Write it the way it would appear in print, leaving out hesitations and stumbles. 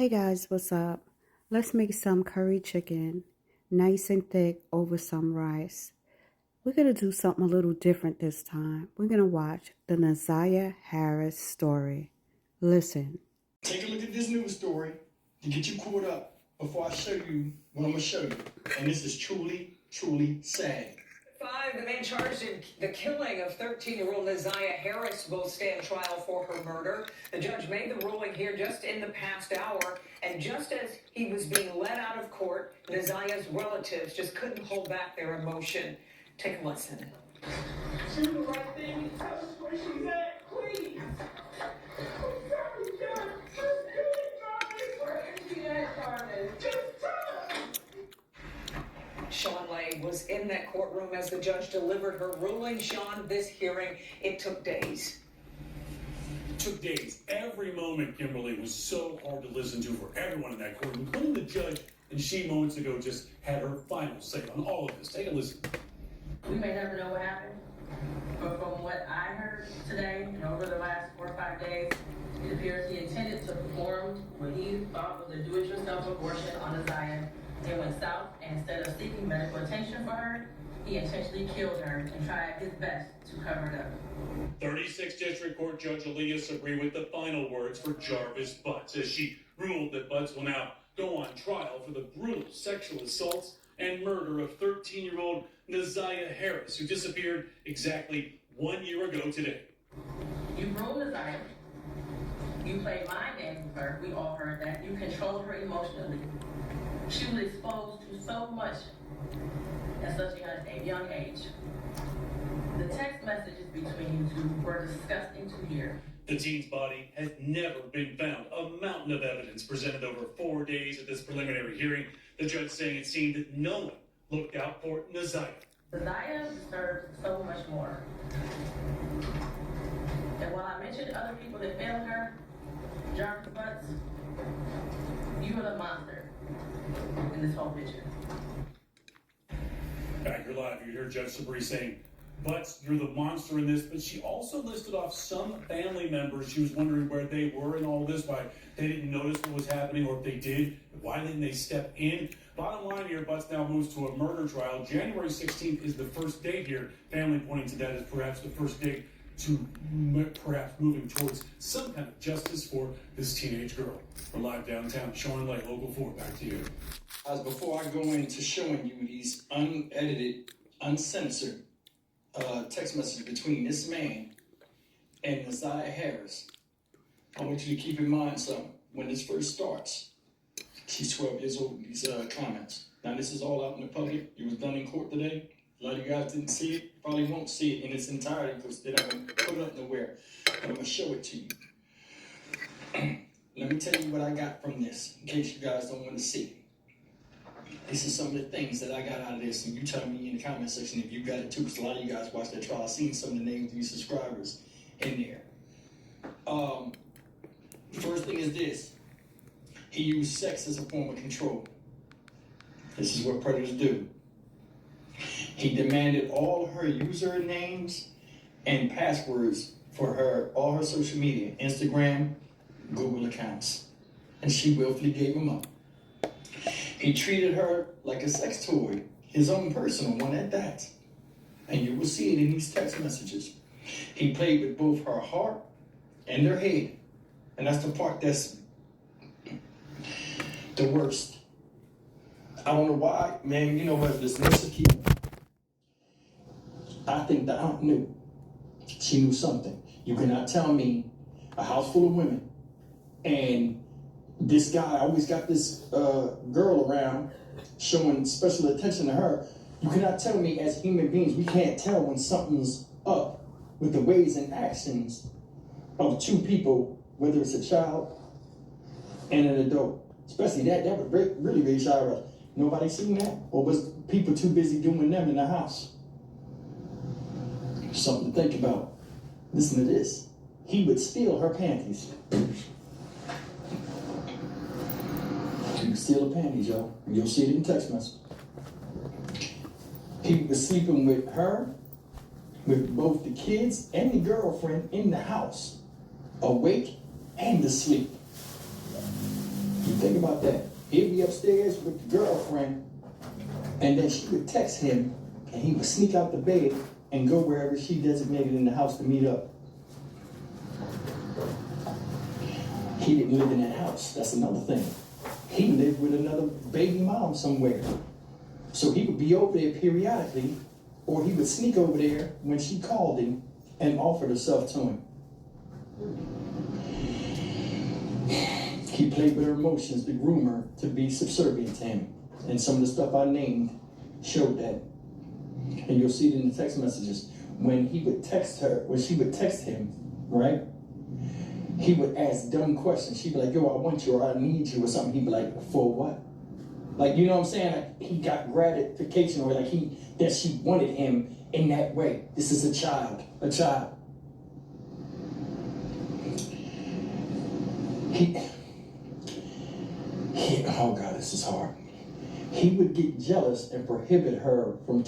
Hey guys, what's up? Let's make some curry chicken, nice and thick over some rice. We're going to do something a little different this time. We're going to watch the Naziah Harris story. Listen. Take a look at this news story to get you caught up before I show you what I'm going to show you. And this is truly, truly sad. The man charged in the killing of 13-year-old Naziah Harris will stand trial for her murder. The judge made the ruling here just in the past hour, and just as he was being let out of court, Naziah's relatives just couldn't hold back their emotion. Take a listen. Do the right thing. Tell us where she's at, please. I'm sorry, John. Just do it, Jarvis. Where is she at, Jarvis? Just tell us. Sean Lay was in that courtroom as the judge delivered her ruling. Sean, this hearing, it took days. Took days. Every moment, Kimberly, was so hard to listen to for everyone in that courtroom, including the judge. And she moments ago just had her final say on all of this. Take a listen. We may never know what happened, but from what I heard today and over the last 4 or 5 days, it appears he intended to perform what he thought was a do-it-yourself abortion on Naziah. It went south, and instead of seeking medical attention for her, he intentionally killed her and tried his best to cover it up. 36th District Court Judge Elias agreed with the final words for Jarvis Butts as she ruled that Butts will now go on trial for the brutal sexual assaults and murder of 13-year-old Naziah Harris, who disappeared exactly 1 year ago today. You ruled Naziah. You played mind games with her. We all heard that. You controlled her emotionally. She was exposed to so much at such a young age. The text messages between you two were disgusting to hear. The teen's body has never been found. A mountain of evidence presented over 4 days at this preliminary hearing. The judge saying it seemed that no one looked out for Naziah. Naziah deserves so much more. And while I mentioned other people that failed her, Jarvis Butts, you are the monster in this whole picture. Back here live, you hear Judge Sabri saying, Butts, you're the monster in this, but she also listed off some family members. She was wondering where they were in all this, why they didn't notice what was happening, or if they did, why didn't they step in? Bottom line here, Butts now moves to a murder trial. January 16th is the first date here. Family pointing to that as perhaps the first date to perhaps moving towards some kind of justice for this teenage girl. We're live downtown. Sean Lay, Local 4, back to you. As before I go into showing you these unedited, uncensored text messages between this man and Naziah Harris, I want you to keep in mind something. When this first starts, she's 12 years old in these comments. Now, this is all out in the public. It was done in court today. A lot of you guys didn't see it, probably won't see it in its entirety because they're not going to put it up nowhere. But I'm going to show it to you. Let me tell you what I got from this, in case you guys don't want to see. This is some of the things that I got out of this, and you tell me in the comment section if you got it too, because a lot of you guys watched that trial. I've seen some of the names of these subscribers in there. The first thing is this. He used sex as a form of control. This is what predators do. He demanded all her usernames and passwords for all her social media, Instagram, Google accounts, and she willfully gave them up. He treated her like a sex toy, his own personal one at that. And you will see it in these text messages. He played with both her heart and her head. And that's the part that's the worst. I don't know why, man, you know what, this Mississippi, I think the aunt knew. She knew something. You cannot tell me a house full of women and this guy always got this girl around showing special attention to her. You cannot tell me as human beings, we can't tell when something's up with the ways and actions of two people, whether it's a child and an adult. Especially that would really raise eyebrows. Nobody seen that? Or was people too busy doing them in the house? Something to think about. Listen to this. He would steal her panties. He would steal her panties, y'all. You'll see it in text message. He was sleeping with her, with both the kids and the girlfriend in the house, awake and asleep. He Think about that. He'd be upstairs with the girlfriend, and then she would text him, and he would sneak out the bed and go wherever she designated in the house to meet up. He didn't live in that house. That's another thing. He lived with another baby mom somewhere. So he would be over there periodically, or he would sneak over there when she called him and offered herself to him. He played with her emotions to groom her to be subservient to him. And some of the stuff I named showed that. And you'll see it in the text messages. When he would text her, when she would text him, right? He would ask dumb questions. She'd be like, yo, I want you, or I need you, or something. He'd be like, for what? Like, you know what I'm saying? Like, he got gratification, or like that she wanted him in that way. This is a child. Oh God, this is hard. He would get jealous and prohibit her from